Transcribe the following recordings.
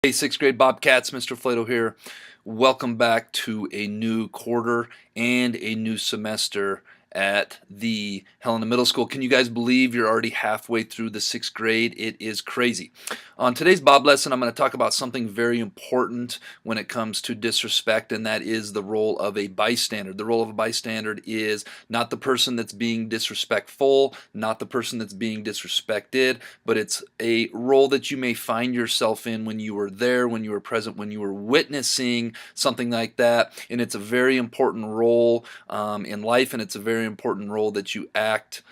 Hey, 6th grade Bobcats, Mr. Flato here. Welcome back to a new quarter and a new semester at the Helena Middle School. Can you guys believe you're already halfway through the 6th grade? It is crazy. On today's Bob lesson, I'm going to talk about something very important when it comes to disrespect, and that is the role of a bystander. The role of a bystander is not the person that's being disrespectful, not the person that's being disrespected, but it's a role that you may find yourself in when you were there, when you were present, when you were witnessing something like that. And it's a very important role in life, and it's a very important role that you act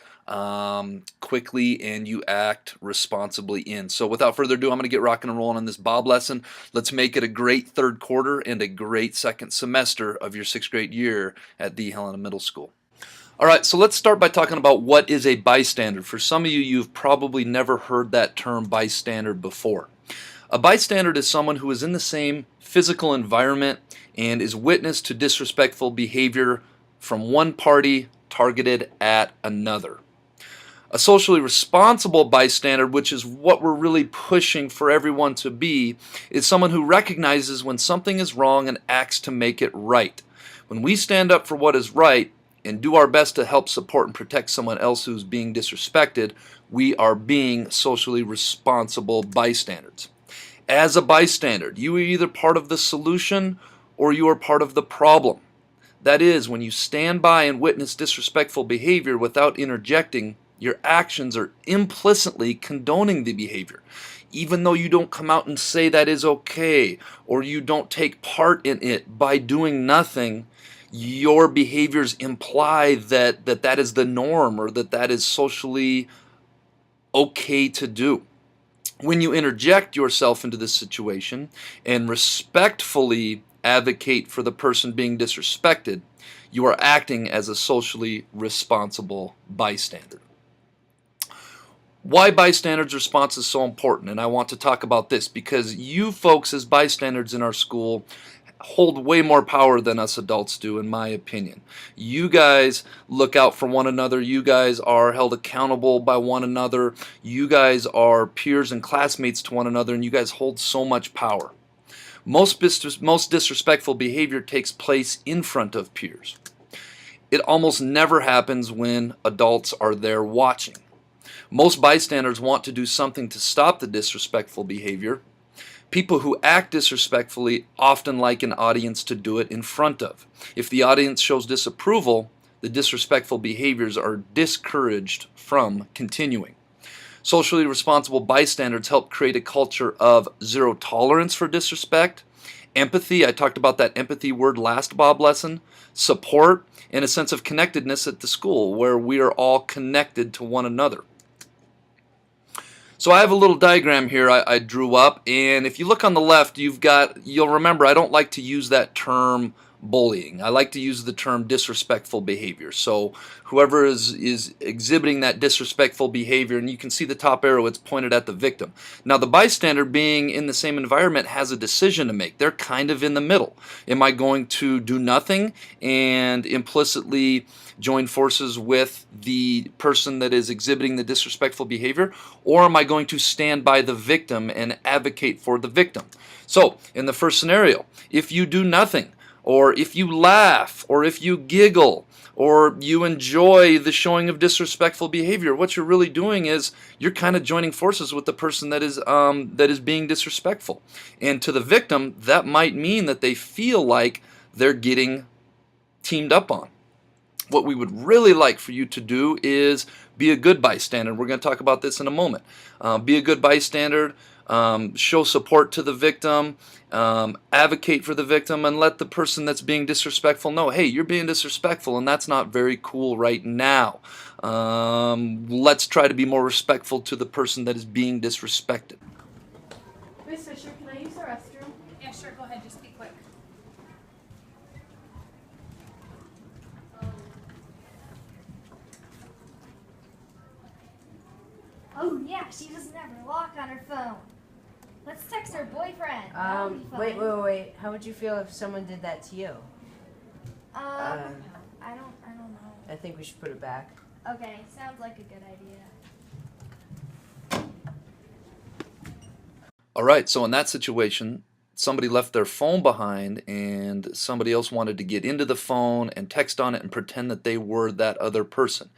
quickly and you act responsibly in. So without further ado, I'm going to get rocking and rolling on this Bob lesson. Let's make it a great third quarter and a great second semester of your 6th grade year at the Helena Middle School. All right, so let's start by talking about what is a bystander. For some of you, you've probably never heard that term bystander before. A bystander is someone who is in the same physical environment and is witness to disrespectful behavior from one party targeted at another. A socially responsible bystander, which is what we're really pushing for everyone to be, is someone who recognizes when something is wrong and acts to make it right. When we stand up for what is right and do our best to help support and protect someone else who's being disrespected, we are being socially responsible bystanders. As a bystander, you are either part of the solution or you are part of the problem. That is, when you stand by and witness disrespectful behavior without interjecting, your actions are implicitly condoning the behavior. Even though you don't come out and say that is okay, or you don't take part in it, by doing nothing, your behaviors imply that is the norm, or that is socially okay to do. When you interject yourself into this situation and respectfully advocate for the person being disrespected, you are acting as a socially responsible bystander. Why bystanders' response is so important, and I want to talk about this because you folks as bystanders in our school hold way more power than us adults do, in my opinion. You guys look out for one another. You guys are held accountable by one another. You guys are peers and classmates to one another, and you guys hold so much power. Most disrespectful behavior takes place in front of peers. It almost never happens when adults are there watching. Most bystanders want to do something to stop the disrespectful behavior. People who act disrespectfully often like an audience to do it in front of. If the audience shows disapproval, the disrespectful behaviors are discouraged from continuing. Socially responsible bystanders help create a culture of zero tolerance for disrespect, empathy, I talked about that empathy word last Bob lesson, support, and a sense of connectedness at the school where we are all connected to one another. So I have a little diagram here I drew up, and if you look on the left, you'll remember I don't like to use that term bullying. I like to use the term disrespectful behavior. So whoever is exhibiting that disrespectful behavior, and you can see the top arrow, it's pointed at the victim. Now the bystander, being in the same environment, has a decision to make. They're kind of in the middle. Am I going to do nothing and implicitly join forces with the person that is exhibiting the disrespectful behavior, or am I going to stand by the victim and advocate for the victim? So in the first scenario, if you do nothing, or if you laugh, or if you giggle, or you enjoy the showing of disrespectful behavior, what you're really doing is you're kind of joining forces with the person that is being disrespectful. And to the victim, that might mean that they feel like they're getting teamed up on. What we would really like for you to do is be a good bystander. We're going to talk about this in a moment. Be a good bystander, show support to the victim, advocate for the victim, and let the person that's being disrespectful know, hey, you're being disrespectful and that's not very cool right now. Let's try to be more respectful to the person that is being disrespected. Miss Fisher, can I use the restroom? Yeah, sure, go ahead, just be quick. Oh yeah, she doesn't have her lock on her phone. Let's text her boyfriend. That'll be fun. Wait. How would you feel if someone did that to you? I don't know. I think we should put it back. Okay, sounds like a good idea. All right, so in that situation, somebody left their phone behind and somebody else wanted to get into the phone and text on it and pretend that they were that other person.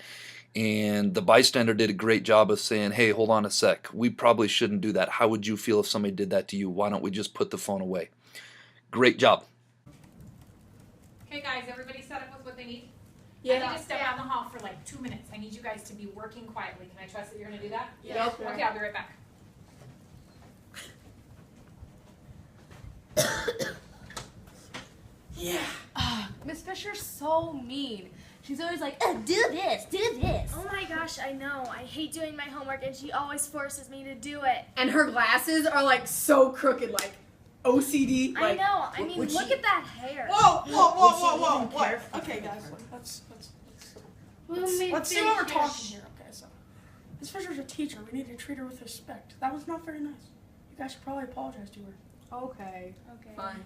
And the bystander did a great job of saying, hey, hold on a sec. We probably shouldn't do that. How would you feel if somebody did that to you? Why don't we just put the phone away? Great job. Okay, guys, everybody set up with what they need? Yeah. I need to step out in the hall for like 2 minutes. I need you guys to be working quietly. Can I trust that you're going to do that? Yeah. Okay, I'll be right back. Miss Fisher's so mean. She's always like, Do this, do this. Oh my gosh, I know. I hate doing my homework and she always forces me to do it. and her glasses are like so crooked, like OCD. I Like, know. I mean, would look she- at that hair. Whoa. What? Okay, guys, let's see what we're talking here. Okay, so Miss Fisher's a teacher. We need to treat her with respect. That was not very nice. You guys should probably apologize to her. okay, Okay. fine.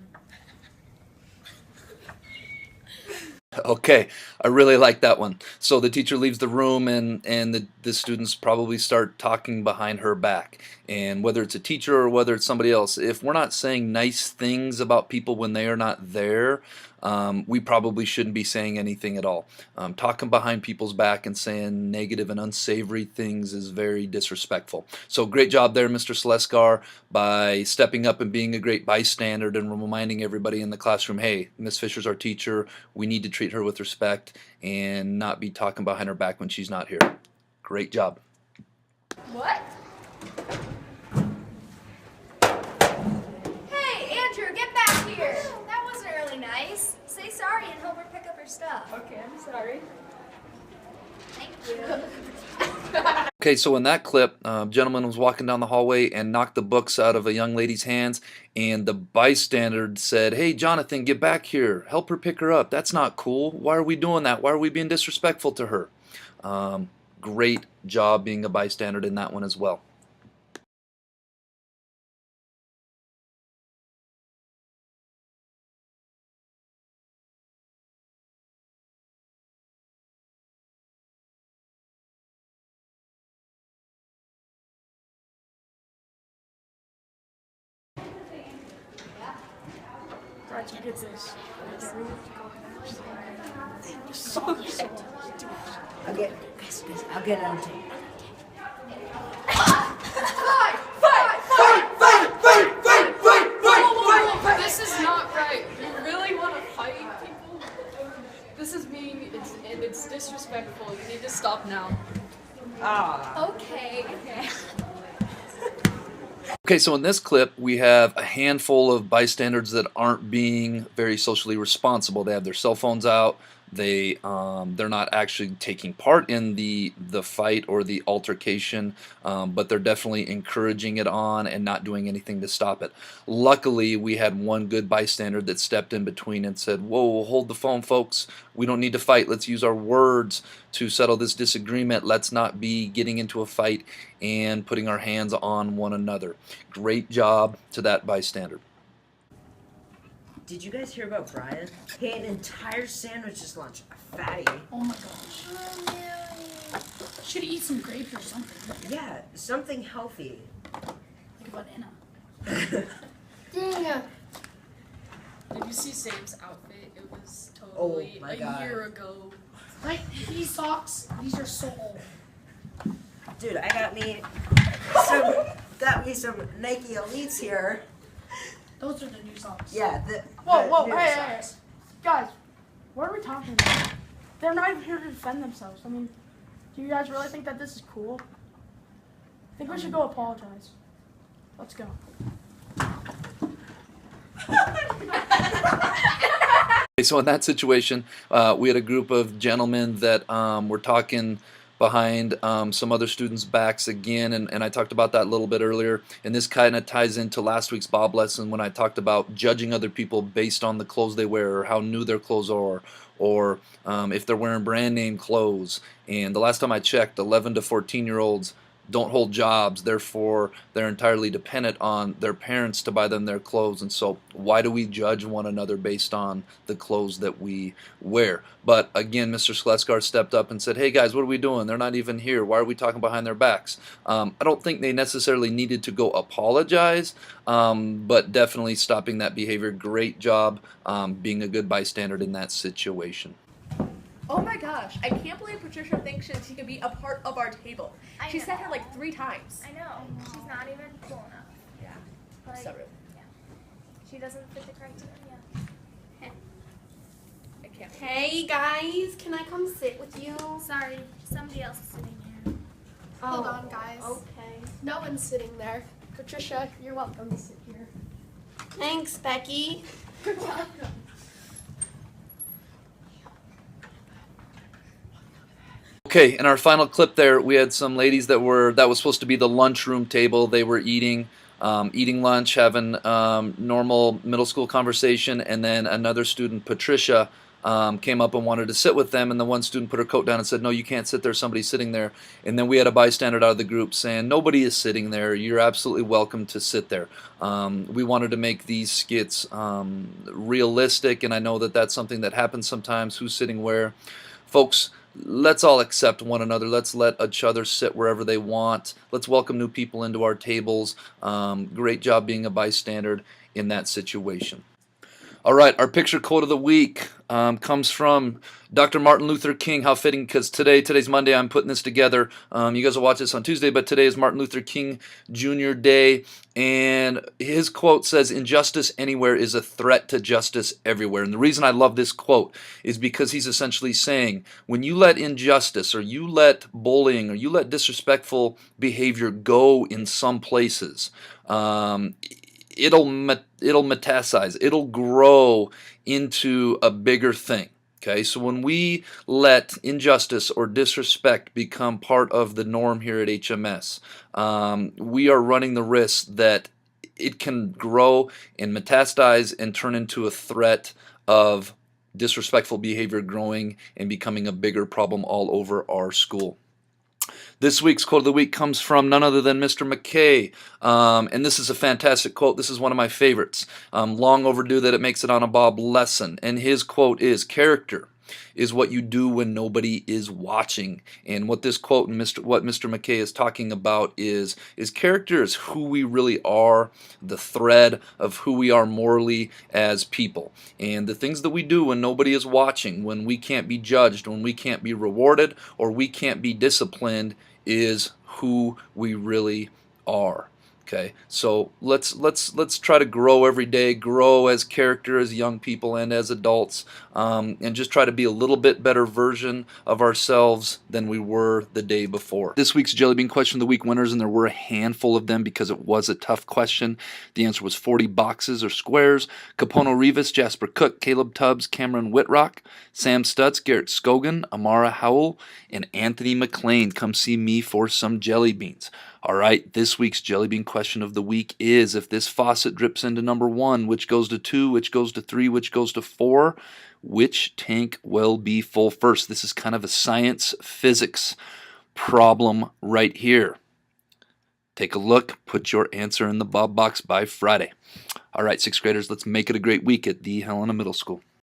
Okay, I really like that one. So the teacher leaves the room and the students probably start talking behind her back. And whether it's a teacher or whether it's somebody else, if we're not saying nice things about people when they are not there, we probably shouldn't be saying anything at all. Talking behind people's back and saying negative and unsavory things is very disrespectful. So great job there, Mr. Seleskar, by stepping up and being a great bystander and reminding everybody in the classroom, hey, Miss Fisher's our teacher. We need to treat her with respect and not be talking behind her back when she's not here. Great job. What? Hey, Andrew, get back here. That wasn't really nice. Say sorry and help her pick up her stuff. Okay, I'm sorry. Thank you. Okay, so in that clip, a gentleman was walking down the hallway and knocked the books out of a young lady's hands, and the bystander said, hey, Jonathan, get back here. Help her pick her up. That's not cool. Why are we doing that? Why are we being disrespectful to her? Great job being a bystander in that one as well. Right, you get this. I'll get on tape. This is not right. You really want to fight people? This is mean. It's disrespectful. You need to stop now. Okay. Okay, so in this clip, we have a handful of bystanders that aren't being very socially responsible. They have their cell phones out. They're not actually taking part in the fight or the altercation, but they're definitely encouraging it on and not doing anything to stop it. Luckily, we had one good bystander that stepped in between and said, whoa, hold the phone, folks. We don't need to fight. Let's use our words to settle this disagreement. Let's not be getting into a fight and putting our hands on one another. Great job to that bystander. Did you guys hear about Brian? He ate an entire sandwich this lunch. A fatty. Oh my gosh. Should eat some grapes or something. Yeah, something healthy. Like a banana. Dang. Did you see Sam's outfit? It was totally Oh my a God. year ago. Like, these socks, these are so old. Dude, I got me some Nike Elites here. Those are the new socks. Yeah, Whoa, new hey, socks. guys, what are we talking about? They're not even here to defend themselves. I mean, do you guys really think that this is cool? I think we should go apologize. Let's go. Okay, so in that situation, we had a group of gentlemen that were talking behind some other students' backs again, and I talked about that a little bit earlier, and this kind of ties into last week's Bob lesson when I talked about judging other people based on the clothes they wear or how new their clothes are, or if they're wearing brand name clothes. And the last time I checked, 11 to 14-year-olds don't hold jobs, therefore they're entirely dependent on their parents to buy them their clothes. And so why do we judge one another based on the clothes that we wear? But again, Mr. Skleskar stepped up and said, hey guys, what are we doing? They're not even here. Why are we talking behind their backs? I don't think they necessarily needed to go apologize, but definitely stopping that behavior. Great job being a good bystander in that situation. Oh my gosh, I can't believe Patricia thinks she can be a part of our table. I She know. said her like 3 times. I know. She's not even cool enough. Yeah. Like, So rude. yeah. She doesn't fit the criteria. I can't. Hey guys, can I come sit with you? Sorry, somebody else is sitting here. Hold on, guys. Okay. No one's sitting there. Patricia, you're welcome to sit here. Thanks, Becky. You're welcome. Okay, in our final clip there, we had some ladies that was supposed to be the lunchroom table. They were eating lunch, having normal middle school conversation, and then another student, Patricia, came up and wanted to sit with them, and the one student put her coat down and said, no, you can't sit there, somebody's sitting there. And then we had a bystander out of the group saying, nobody is sitting there, you're absolutely welcome to sit there. We wanted to make these skits realistic, and I know that that's something that happens sometimes, who's sitting where. Folks, let's all accept one another. Let's let each other sit wherever they want. Let's welcome new people into our tables. Great job being a bystander in that situation. All right, our picture quote of the week comes from Dr. Martin Luther King. How fitting, because today's Monday. I'm putting this together. You guys will watch this on Tuesday, but today is Martin Luther King Jr. Day, and his quote says, injustice anywhere is a threat to justice everywhere. And the reason I love this quote is because he's essentially saying, when you let injustice, or you let bullying, or you let disrespectful behavior go in some places, it'll metastasize, it'll grow into a bigger thing. Okay, so when we let injustice or disrespect become part of the norm here at HMS, we are running the risk that it can grow and metastasize and turn into a threat of disrespectful behavior growing and becoming a bigger problem all over our school. This week's quote of the week comes from none other than Mr. McKay, and this is a fantastic quote. This is one of my favorites. Long overdue that it makes it on a Bob lesson, and his quote is, character is what you do when nobody is watching. And what this quote and what Mr. McKay is talking about is character is who we really are, the thread of who we are morally as people. And the things that we do when nobody is watching, when we can't be judged, when we can't be rewarded, or we can't be disciplined, is who we really are. Okay, so let's try to grow every day, grow as character, as young people and as adults, and just try to be a little bit better version of ourselves than we were the day before. This week's Jelly Bean question of the week winners, and there were a handful of them because it was a tough question. The answer was 40 boxes or squares. Capono Rivas, Jasper Cook, Caleb Tubbs, Cameron Whitrock, Sam Stutz, Garrett Scogan, Amara Howell, and Anthony McLean. Come see me for some jelly beans. All right, this week's Jelly Bean question of the week is, if this faucet drips into number 1, which goes to 2, which goes to 3, which goes to 4, which tank will be full first? This is kind of a science physics problem right here. Take a look, put your answer in the Bob box by Friday. All right, 6th graders, let's make it a great week at the Helena Middle School.